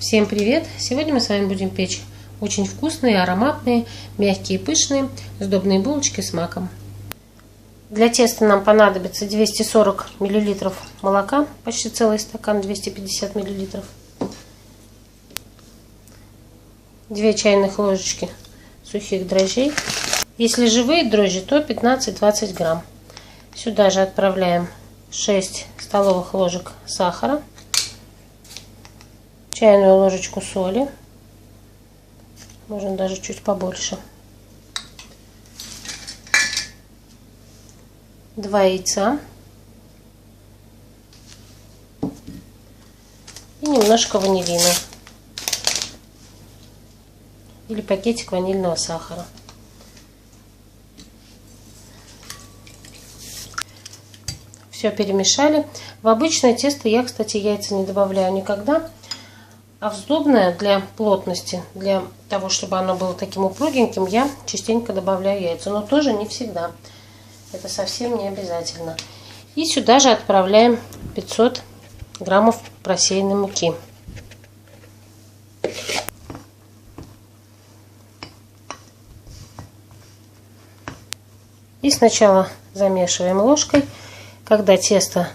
Всем привет! Сегодня мы с вами будем печь очень вкусные, ароматные, мягкие, пышные сдобные булочки с маком. Для теста нам понадобится 240 мл молока, почти целый стакан, 250 мл, 2 чайных ложечки сухих дрожжей. Если живые дрожжи, то 15-20 грамм. Сюда же отправляем 6 столовых ложек сахара, чайную ложечку соли, можно даже чуть побольше, 2 яйца и немножко ванилина или пакетик ванильного сахара. Все перемешали. В обычное тесто я, кстати, яйца не добавляю никогда. А в сдобное для плотности, для того, чтобы оно было таким упругеньким, я частенько добавляю яйца. Но тоже не всегда. Это совсем не обязательно. И сюда же отправляем 500 граммов просеянной муки. И сначала замешиваем ложкой. Когда тесто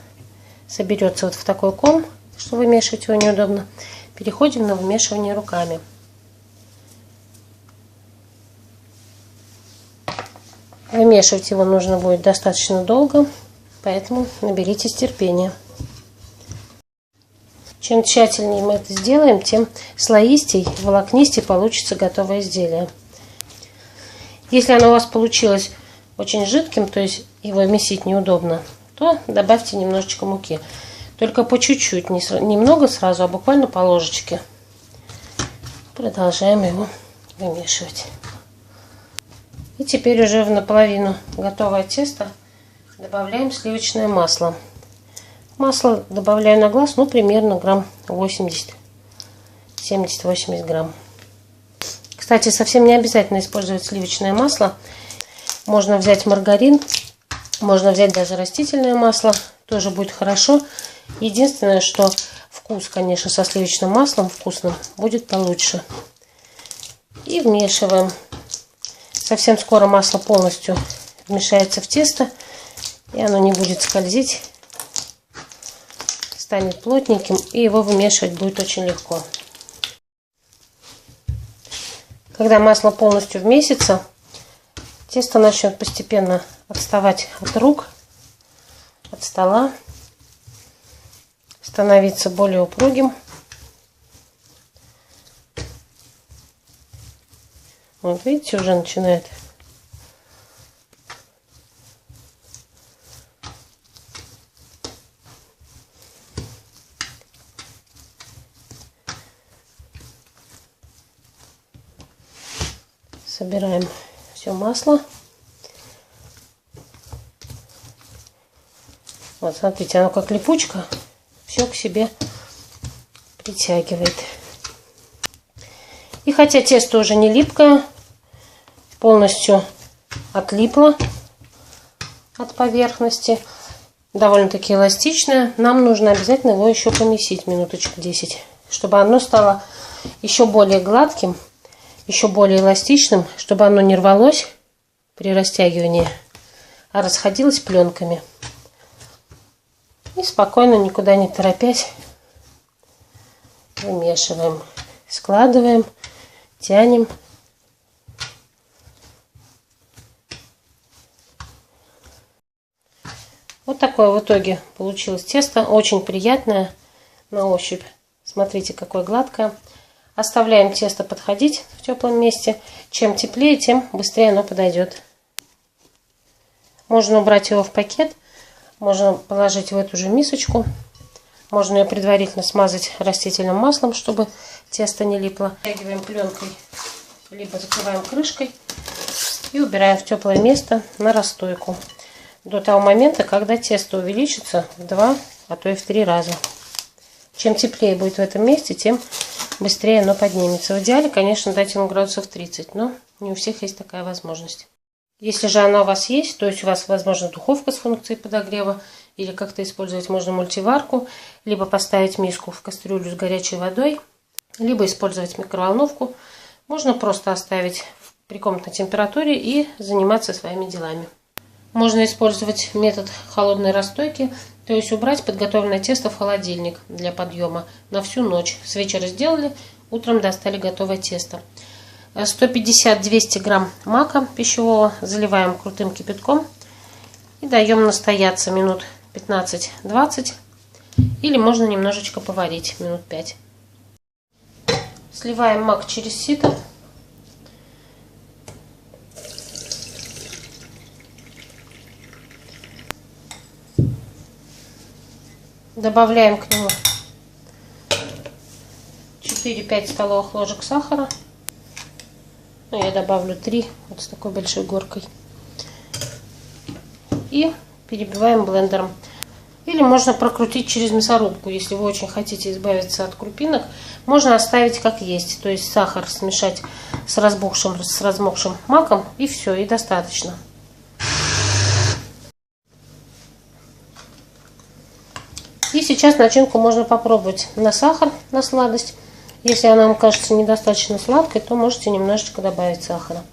соберется вот в такой ком, что вымешивать его неудобно, переходим на вымешивание руками. Вымешивать его нужно будет достаточно долго, поэтому наберитесь терпения. Чем тщательнее мы это сделаем, тем слоистей, волокнистей получится готовое изделие. Если оно у вас получилось очень жидким, то есть его месить неудобно, то добавьте немножечко муки. Только по чуть-чуть, немного сразу, а буквально по ложечке. Продолжаем его вымешивать. И теперь уже в наполовину готовое тесто добавляем сливочное масло. Масло добавляю на глаз, примерно грамм 80, 70-80 грамм. Кстати, совсем не обязательно использовать сливочное масло. Можно взять маргарин, можно взять даже растительное масло, тоже будет хорошо. Единственное, что вкус, конечно, со сливочным маслом вкусным будет получше. И вмешиваем. Совсем скоро масло полностью вмешается в тесто, и оно не будет скользить, станет плотненьким, и его вымешивать будет очень легко. Когда масло полностью вмесится, тесто начнет постепенно отставать от рук, от стола, становиться более упругим. Вот видите, уже начинает. Собираем все масло. Вот смотрите, оно как липучка, все к себе притягивает. И хотя тесто уже не липкое, полностью отлипло от поверхности, довольно-таки эластичное, нам нужно обязательно его еще помесить минуточек 10, чтобы оно стало еще более гладким, еще более эластичным, чтобы оно не рвалось при растягивании, а расходилось пленками. И спокойно, никуда не торопясь, вымешиваем, складываем, тянем. Вот такое в итоге получилось тесто. Очень приятное на ощупь. Смотрите, какое гладкое. Оставляем тесто подходить в теплом месте. Чем теплее, тем быстрее оно подойдет. Можно убрать его в пакет. Можно положить в эту же мисочку. Можно ее предварительно смазать растительным маслом, чтобы тесто не липло. Натягиваем пленкой, либо закрываем крышкой и убираем в теплое место на расстойку. До того момента, когда тесто увеличится в 2, а то и в 3 раза. Чем теплее будет в этом месте, тем быстрее оно поднимется. В идеале, конечно, дать ему градусов 30, но не у всех есть такая возможность. Если же она у вас есть, то есть у вас, возможно, духовка с функцией подогрева, или как-то использовать можно мультиварку, либо поставить миску в кастрюлю с горячей водой, либо использовать микроволновку. Можно просто оставить при комнатной температуре и заниматься своими делами. Можно использовать метод холодной расстойки, то есть убрать подготовленное тесто в холодильник для подъема на всю ночь. С вечера сделали, утром достали готовое тесто. 150-200 грамм мака пищевого заливаем крутым кипятком и даем настояться минут 15-20, или можно немножечко поварить минут 5. Сливаем мак через сито. Добавляем к нему 4-5 столовых ложек сахара. Ну, я добавлю 3, вот с такой большой горкой. И перебиваем блендером. Или можно прокрутить через мясорубку, если вы очень хотите избавиться от крупинок. Можно оставить как есть, то есть сахар смешать с размокшим маком, и все, и достаточно. И сейчас начинку можно попробовать на сахар, на сладость. Если она вам кажется недостаточно сладкой, то можете немножечко добавить сахара.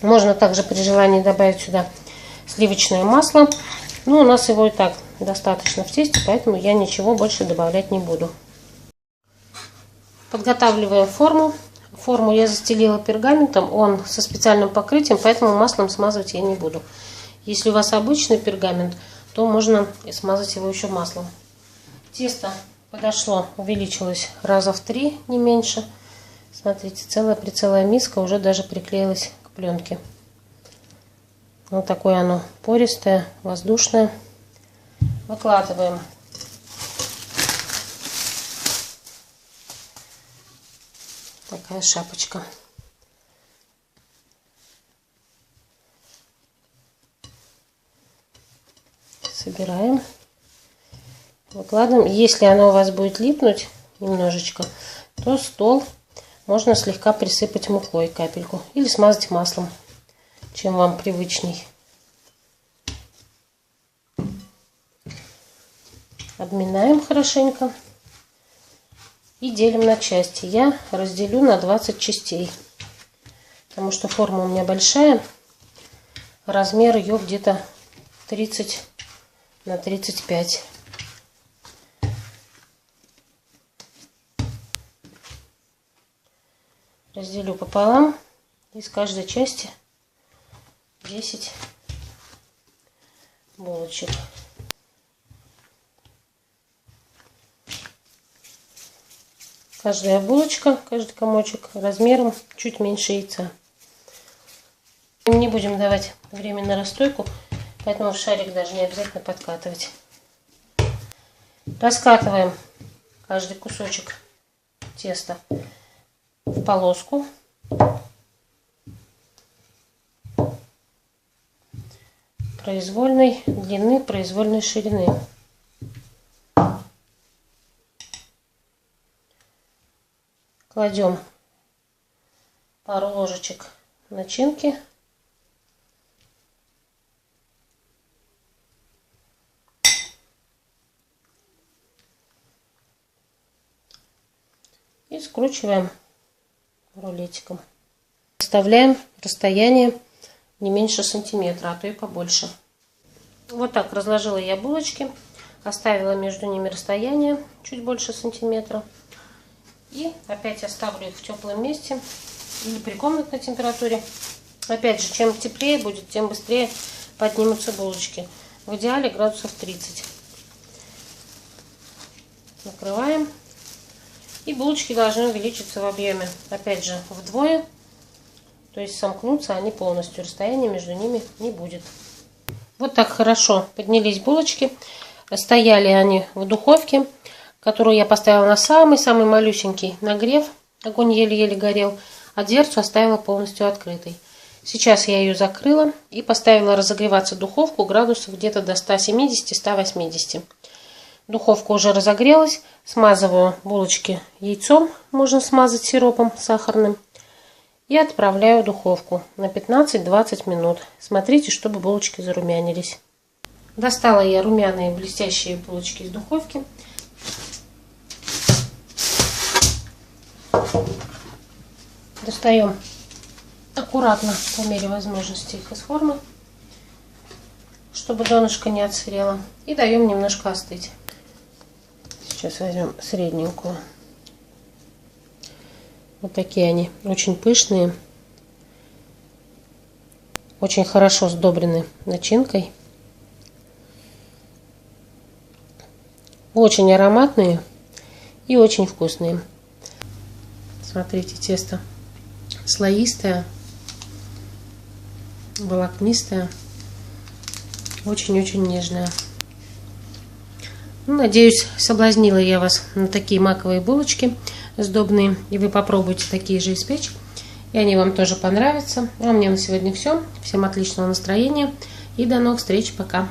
Можно также при желании добавить сюда сливочное масло. Но у нас его и так достаточно в тесте, поэтому я ничего больше добавлять не буду. Подготавливаем форму. Форму я застелила пергаментом, он со специальным покрытием, поэтому маслом смазывать я не буду. Если у вас обычный пергамент, то можно смазать его еще маслом. Тесто подошло, увеличилось раза в 3, не меньше. Смотрите, целая миска уже даже приклеилась к пленке. Вот такое оно пористое, воздушное. Выкладываем. Такая шапочка. Собираем. Выкладываем. Если оно у вас будет липнуть немножечко, то стол можно слегка присыпать мукой, капельку, или смазать маслом, чем вам привычней. Обминаем хорошенько и делим на части. Я разделю на 20 частей, потому что форма у меня большая. Размер ее где-то 30 на 35. Разделю пополам. Из каждой части 10 булочек. Каждая булочка, каждый комочек размером чуть меньше яйца. Не будем давать время на расстойку, поэтому шарик даже не обязательно подкатывать. Раскатываем каждый кусочек теста в полоску. Произвольной длины, произвольной ширины. Кладем пару ложечек начинки. И скручиваем рулетиком. Оставляем расстояние не меньше сантиметра, а то и побольше. Вот так разложила я булочки, оставила между ними расстояние чуть больше сантиметра. И опять оставлю их в теплом месте или при комнатной температуре. Опять же, чем теплее будет, тем быстрее поднимутся булочки. В идеале градусов 30. Накрываем. И булочки должны увеличиться в объеме. Опять же, вдвое. То есть сомкнутся они полностью. Расстояния между ними не будет. Вот так хорошо поднялись булочки. Стояли они в духовке, которую я поставила на самый-самый малюсенький нагрев. Огонь еле-еле горел, а дверцу оставила полностью открытой. Сейчас я ее закрыла и поставила разогреваться духовку градусов где-то до 170-180. Духовка уже разогрелась. Смазываю булочки яйцом, можно смазать сиропом сахарным. И отправляю в духовку на 15-20 минут. Смотрите, чтобы булочки зарумянились. Достала я румяные блестящие булочки из духовки. Достаем аккуратно, по мере возможности, их из формы, чтобы донышко не отсырело. И даем немножко остыть. Сейчас возьмем средненькую. Вот такие они, очень пышные, очень хорошо сдобрены начинкой. Очень ароматные и очень вкусные. Смотрите, тесто слоистое, волокнистое, очень-очень нежное. Надеюсь, соблазнила я вас на такие маковые булочки сдобные. И вы попробуйте такие же испечь. И они вам тоже понравятся. А у меня на сегодня все. Всем отличного настроения. И до новых встреч. Пока.